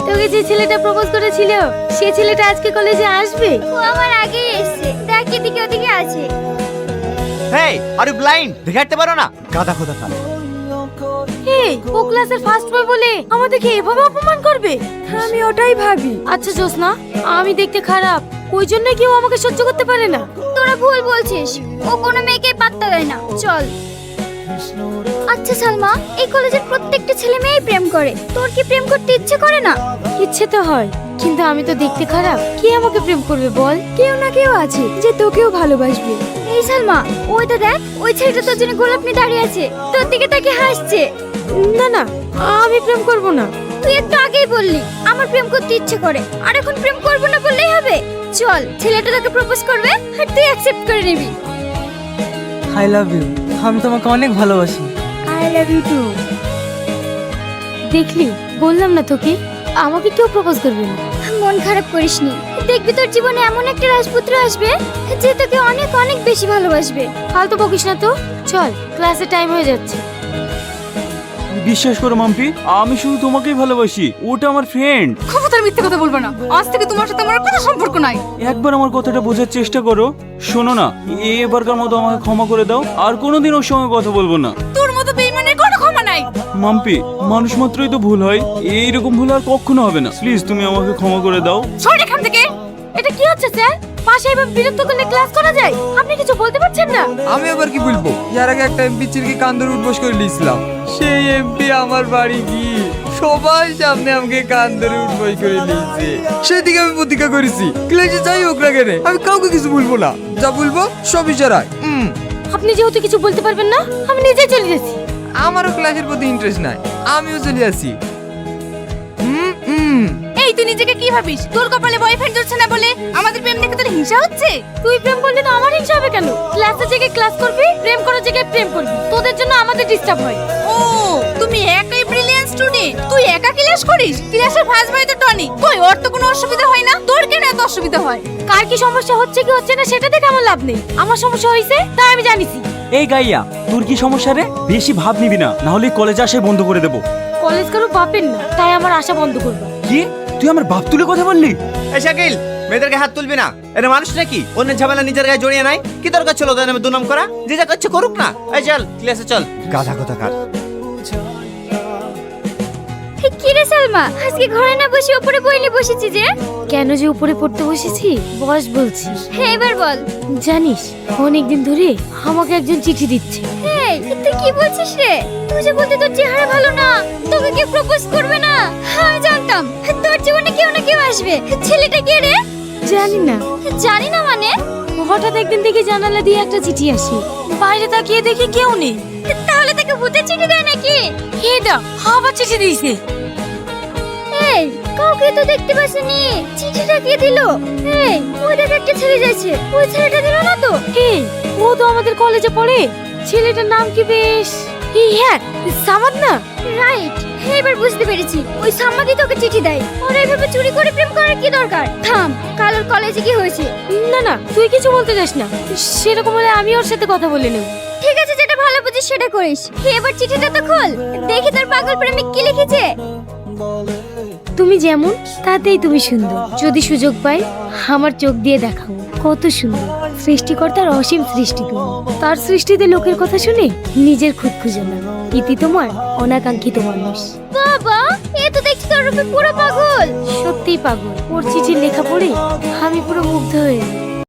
তোকে যে ছেলেটা প্রপোজ করেছিল সে ছেলেটা আজকে কলেজে আসবে? ও আমার আগেই এসেছে, দেখ এদিকে ওদিকে আছে। হেই, আর ইউ ব্লাইন্ড? দেখাতে পারো না? গাধা খোদা কাল। এই ও ক্লাসের ফার্স্ট বয় বলে আমাদেরকে এভাবে অপমান করবে? আমি ওটাই ভাবি। আচ্ছা জোসনা, আমি দেখতে খারাপ ওই জন্য কেউ আমাকে সহ্য করতে পারে না? তোরা ভুল বলছিস, ও কোনো মেয়েকে পাত্তা দেয় না। চল। আচ্ছা সালমা, এই কলেজের প্রত্যেকটা ছেলে মেয়েই প্রেম করে, তোর কি প্রেম করতে ইচ্ছে করে না? ইচ্ছে তো হয়, কিন্তু আমি তো দেখতে খারাপ, কে আমাকে প্রেম করবে বল? কেউ না কেউ আছে যে তোকেও ভালোবাসবে। এই সালমা, ওইটা দেখ, ওই ছেলেটা তোর জন্য গোলাপ নিয়ে দাঁড়িয়ে আছে, তোর দিকে তাকে হাসছে। না না, আমি প্রেম করব না। তুই একটু আগেই বললি আমার প্রেম করতে ইচ্ছে করে, আর এখন প্রেম করব না বললেই হবে? চল, ছেলেটা তোকে প্রপোজ করবে আর তুই অ্যাকসেপ্ট করে নিবি। I love you. আমি তোমাকে অনেক ভালোবাসি। I love you too. দেখলি, বললাম না তোকে, আমাকে কেউ প্রপোজ করবে না। মন খারাপ করিসনি, দেখবি তোর জীবনে এমন একটা রাজপুত্র আসবে যে তোকে অনেক অনেক বেশি ভালোবাসবে। ফালতু বকিস না তো, চল, ক্লাসের টাইম হয়ে যাচ্ছে। বিশ্বাস করো মাম্পি, আমি শুধু তোমাকেই ভালোবাসি, ওটা আমার ফ্রেন্ড। খবরদার মিথ্যে কথা বলবে না, আজ থেকে তোমার সাথে আমার কোনো সম্পর্ক নাই। একবার আমার কথাটা বোঝার চেষ্টা করো। শোনো না, এবারকার মতো আমাকে ক্ষমা করে দাও, আর কোনোদিন ওর সঙ্গে কথা বলবো না। তোর মতো বেঈমানের কোনো ক্ষমা নাই। মাম্পি, মানুষ মাত্রই তো ভুল হয়, এইরকম ভুল আর কখনো হবে না। প্লিজ তুমি আমাকে ক্ষমা করে দাও। সর এখান থেকে। এটা কি হচ্ছে স্যার? পাশে এভাবে বিরক্ত করলে ক্লাস করা যায়? আপনি কিছু বলতে পারছেন না? আমি আবার কি বলবো? এর আগে একটা এমপি চিরকি কান্দর উঠবোস করে দিয়েছিলাম, সেই এমপি আমার বাড়ি গিয়ে সবার সামনে আমাকে কান্দর উঠবোস করে দিয়েছে। সেদিকে আমি প্রতিজ্ঞা করেছি, ক্লাসে যাই হোক না কেন আমি কাউকে কিছু বলবো না, যা বলবো সব ইশারায়। আপনি যেহেতু কিছু বলতে পারবেন না, আমি নিজেই চলে যাচ্ছি। আমারও ক্লাসের প্রতি ইন্টারেস্ট নাই, আমিও চলে আসি। এই তুই নিজেকে কি ভাবিস? তোর কপালে বয়ফ্রেন্ড জুটছে না বলে আমাদের প্রেম দেখে তোর হিংসা হচ্ছে? তুই প্রেম করলে না আমার হিংসা হবে কেন? ক্লাসের জায়গায় ক্লাস করবি, প্রেম করার জায়গায় প্রেম করবি, তোদের জন্য আমাদের ডিস্টার্ব হয়। ও, তুমি একাই ব্রিলিয়ান্ট স্টুডেন্ট, তুই একা ক্লাস করিস? ক্লাসের ফার্স্ট বয় তো টনি, কই ওর তো কোনো অসুবিধা হয় না, তোর কেন এত অসুবিধা হয়? কার কি সমস্যা হচ্ছে কি হচ্ছে না সেটা দেখে আমার লাভ নেই, আমার সমস্যা হয়েছে তাই আমি জানিছি। এই গাইয়া, তোর কি সমস্যা রে? বেশি ভাব নিবি না, না হলে কলেজে আসে বন্ধ করে দেবো। কলেজ কারো বাপের না, তাই আমার আশা বন্ধ করবো। কি, তুই আমার বাপ তুলে কথা বললি? এই শাকিল, মেয়েদেরকে হাত তুলবি না। এটা মানুষ নাকি অন্যের ঝামেলা নিজের গায়ে জড়িয়ে নাই? কি দরকার ছিল ওদের নামে দুনাম করা? যে যা করছে করুক না। এই চল, ক্লাসে চল। গাধা কথা কার। কি রে সালমা, আজকে ঘরে না বসে উপরে বই নিয়ে বসেছি যে? কেন যে উপরে পড়তে বসেছি বস বলছি। হ্যাঁ এবার বল। জানিস, অনেকদিন ধরে আমাকে একজন চিঠি দিচ্ছে। এই তুই কি বলছিস রে? তুই যে বলতে তোর চেহারা ভালো না, তোকে কেউ প্রপোজ করবে না। আমি জানতাম তোর জীবনে কেউ না কেউ আসবে। ছেলেটা কে রে? জানি না। জানি না মানে? হঠাৎ একদিন দেখি জানালা দিয়ে একটা চিঠি আসে, বাইরে তাকিয়ে দেখি কেউ নেই। তাহলে তাকে ভূতের চিঠি দেয় নাকি? এটা আবার চিঠি দিয়েছে। এই কাউকে তো দেখতে পাসনি, চিঠিটা কে দিল? এই ওই দেখ একটা ছেলে যাচ্ছে, ওই ছেলেটা দিল না তো? এই ও তো আমাদের কলেজে পড়ে, ছেলেটার নাম কি বেশ? হ্যাঁ, সামাদ না? রাইট, এবার বুঝতে পেরেছি, ওই সামাদই তোকে চিঠি দেয়। ওরা এভাবে চুরি করে প্রেম করার কি দরকার? থাম, কাল ওর কলেজে কি হয়েছে? না না, তুই কিছু বলতে যাস না, সেরকম হলে আমি ওর সাথে কথা বলে নেব। ঠিক আছে, যেটা ভালো বুঝিস সেটা করিস। এবার চিঠিটা তো খোল, দেখি তোর পাগল প্রেমিক কি লিখেছে। তুমি যেমন তাতেই তুমি সুন্দর, যদি সুযোগ পাই আমার চোখ দিয়ে দেখাবো কত সুন্দর। সৃষ্টিকর্তার অসীম সৃষ্টি তুমি, তার সৃষ্টিতে লোকের কথা শুনে নিজের খুদ খুঁজে না। ইতি তোমার অনাকাঙ্ক্ষিত মানুষ। বাবা, এ তো দেখছি তোর রূপে পুরো পাগল। সত্যিই পাগল, ওর চিঠির লেখা পড়ে আমি পুরো মুগ্ধ হয়ে যাই।